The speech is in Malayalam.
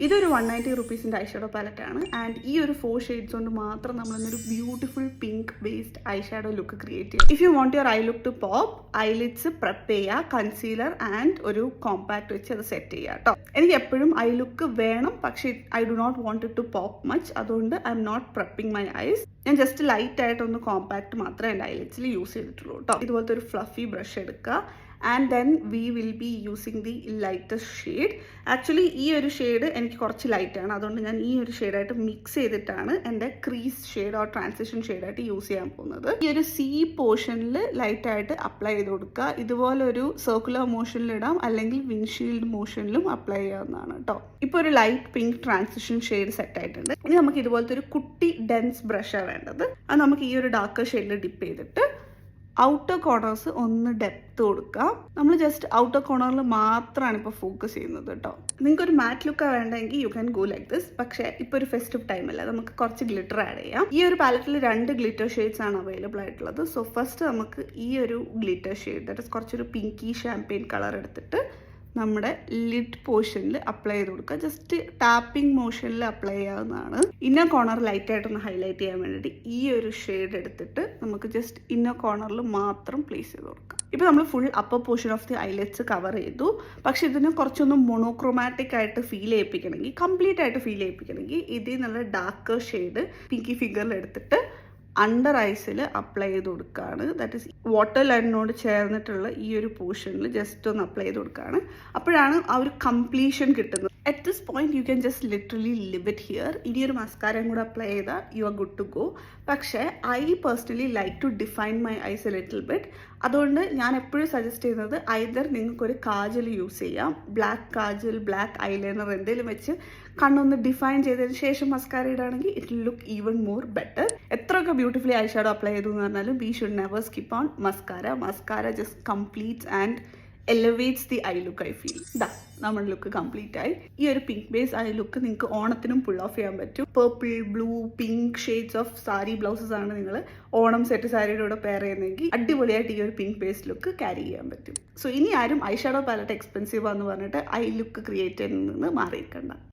ഇതൊരു 190 റുപ്പീസിൻ്റെ ഐഷാഡോ പാലറ്റാണ്. ആൻഡ് ഈ ഒരു 4 ഷെയ്ഡ്സ് കൊണ്ട് മാത്രം നമ്മളൊരു beautiful pink based eyeshadow look create ചെയ്യും. If you want your eye look to pop, eyelids prep ചെയ്യുക, കൺസീലർ ആൻഡ് ഒരു കോമ്പാക്ട് വെച്ച് അത് സെറ്റ് ചെയ്യുക കേട്ടോ. എനിക്ക് എപ്പോഴും ഐ ലുക്ക് വേണം, പക്ഷേ I do not want it to pop much. അതുകൊണ്ട് I am not prepping my eyes. ഞാൻ ജസ്റ്റ് ലൈറ്റ് ആയിട്ടൊന്ന് കോമ്പാക്ട് മാത്രമേ എൻ്റെ ഐലിഡ്സിൽ യൂസ് ചെയ്തിട്ടുള്ളൂ കേട്ടോ. ഇതുപോലത്തെ ഒരു ഫ്ലഫി ബ്രഷ് എടുക്കുക. And then we will be using the lightest shade. Actually ഈ ഒരു ഷെയ്ഡ് എനിക്ക് കുറച്ച് ലൈറ്റാണ്, അതുകൊണ്ട് ഞാൻ ഈ ഒരു ഷെയ്ഡായിട്ട് മിക്സ് ചെയ്തിട്ടാണ് എൻ്റെ ക്രീസ് ഷെയ്ഡ് ഓർ ട്രാൻസിഷൻ ഷെയ്ഡായിട്ട് യൂസ് ചെയ്യാൻ പോകുന്നത്. ഈ ഒരു സി പോർഷനിൽ ലൈറ്റായിട്ട് അപ്ലൈ ചെയ്ത് കൊടുക്കുക. ഇതുപോലെ ഒരു സർക്കുലർ മോഷനിലിടാം, അല്ലെങ്കിൽ വിൻഷീൽഡ് മോഷനിലും അപ്ലൈ ചെയ്യാവുന്നതാണ് കേട്ടോ. ഇപ്പോൾ ഒരു light pink transition shade set ആയിട്ടുണ്ട്. ഇനി നമുക്ക് ഇതുപോലത്തെ ഒരു കുട്ടി ഡെൻസ് ബ്രഷാണ് വേണ്ടത്. അത് നമുക്ക് ഈ ഒരു ഡാർക്ക് ഷെയ്ഡിൽ ഡിപ്പ് ചെയ്തിട്ട് ഔട്ടർ കോർണേഴ്സ് ഒന്ന് ഡെപ്ത് കൊടുക്കുക. നമ്മൾ ജസ്റ്റ് ഔട്ടർ കോർണറിൽ മാത്രമാണ് ഇപ്പോൾ ഫോക്കസ് ചെയ്യുന്നത് കേട്ടോ. നിങ്ങൾക്ക് ഒരു മാറ്റ് ലുക്കാണ് വേണ്ടെങ്കിൽ you can go like this. പക്ഷേ ഇപ്പോൾ ഒരു ഫെസ്റ്റീവ് ടൈം അല്ല, നമുക്ക് കുറച്ച് ഗ്ലിറ്റർ ആഡ് ചെയ്യാം. ഈ ഒരു പാലറ്റിൽ 2 ഗ്ലിറ്റർ ഷെയ്ഡ്സ് ആണ് അവൈലബിൾ ആയിട്ടുള്ളത്. സോ ഫസ്റ്റ് നമുക്ക് ഈ ഒരു ഗ്ലിറ്റർ ഷെയ്ഡ്, ദാറ്റ് ഇസ് കുറച്ചൊരു പിങ്കി ഷാമ്പെയിൻ കളർ എടുത്തിട്ട് നമ്മുടെ ലിഡ് പോർഷനിൽ അപ്ലൈ ചെയ്ത് കൊടുക്കുക. ജസ്റ്റ് ടാപ്പിംഗ് മോഷനിൽ അപ്ലൈ ചെയ്യാവുന്നതാണ്. ഇന്നർ കോർണർ ലൈറ്റായിട്ടൊന്ന് ഹൈലൈറ്റ് ചെയ്യാൻ വേണ്ടിയിട്ട് ഈ ഒരു ഷെയ്ഡ് എടുത്തിട്ട് നമുക്ക് ജസ്റ്റ് ഇന്നർ കോർണറിൽ മാത്രം പ്ലേസ് ചെയ്ത് കൊടുക്കാം. ഇപ്പോൾ നമ്മൾ full upper portion of the islets cover ചെയ്തു. പക്ഷെ ഇതിനെ കുറച്ചൊന്ന് മോണോക്രോമാറ്റിക് ആയിട്ട് ഫീൽ ചെയ്യിപ്പിക്കണമെങ്കിൽ, കംപ്ലീറ്റ് ആയിട്ട് ഫീൽ ചെയ്യിപ്പിക്കണമെങ്കിൽ ഇതിൽ നല്ല ഡാർക്കർ ഷെയ്ഡ് പിങ്കി ഫിഗറിൽ എടുത്തിട്ട് അണ്ടർ ഐസിൽ അപ്ലൈ ചെയ്ത് കൊടുക്കുകയാണ്. ദാറ്റ് ഈസ് വാട്ടർ ലൈനിനോട് ചേർന്നിട്ടുള്ള ഈ ഒരു പോർഷനിൽ ജസ്റ്റ് ഒന്ന് അപ്ലൈ ചെയ്ത് കൊടുക്കുകയാണ്. അപ്പോഴാണ് ആ ഒരു കംപ്ലീഷൻ കിട്ടുന്നത്. At this point you can just literally leave it here. ഇനി ഒരു മസ്കാരയും കൂടെ അപ്ലൈ ചെയ്താൽ you are good to go. പക്ഷേ I personally like to define my eyes a little bit. അതുകൊണ്ട് ഞാൻ എപ്പോഴും സജസ്റ്റ് ചെയ്യുന്നത് ഐദർ നിങ്ങൾക്കൊരു കാജൽ യൂസ് ചെയ്യാം, ബ്ലാക്ക് കാജൽ, ബ്ലാക്ക് ഐലൈനർ എന്തെങ്കിലും വെച്ച് കണ്ണൊന്ന് ഡിഫൈൻ ചെയ്തതിന് ശേഷം മസ്കാര ഇടുകയാണെങ്കിൽ it will look even more better. എത്രയൊക്കെ ബ്യൂട്ടിഫുള്ളി ഐ ഷാഡോ അപ്ലൈ ചെയ്തു എന്ന് പറഞ്ഞാലും we should never skip on mascara. Mascara just completes and elevates the eye look. I feel നമ്മുടെ ലുക്ക് കംപ്ലീറ്റ് ആയി. ഈ ഒരു പിങ്ക് ബേസ് ഐ ലുക്ക് നിങ്ങൾക്ക് ഓണത്തിനും പുൾ ഓഫ് ചെയ്യാൻ പറ്റും. Purple, blue, pink shades of sari blouses ആണ് നിങ്ങൾ ഓണം സെറ്റ് സാരിയുടെ കൂടെ പെയർ ചെയ്യുന്നെങ്കിൽ അടിപൊളിയായിട്ട് ഈ ഒരു പിങ്ക് ബേസ് ലുക്ക് ക്യാരി ചെയ്യാൻ പറ്റും. സോ ഇനി ആരും ഐ ഷാഡോ പാലറ്റ് എക്സ്പെൻസീവ് ആണെന്ന് പറഞ്ഞിട്ട് ഐ ലുക്ക് ക്രിയേറ്റ് ചെയ്യുന്നതിൽ നിന്ന് മാറിയിരിക്കണ്ട.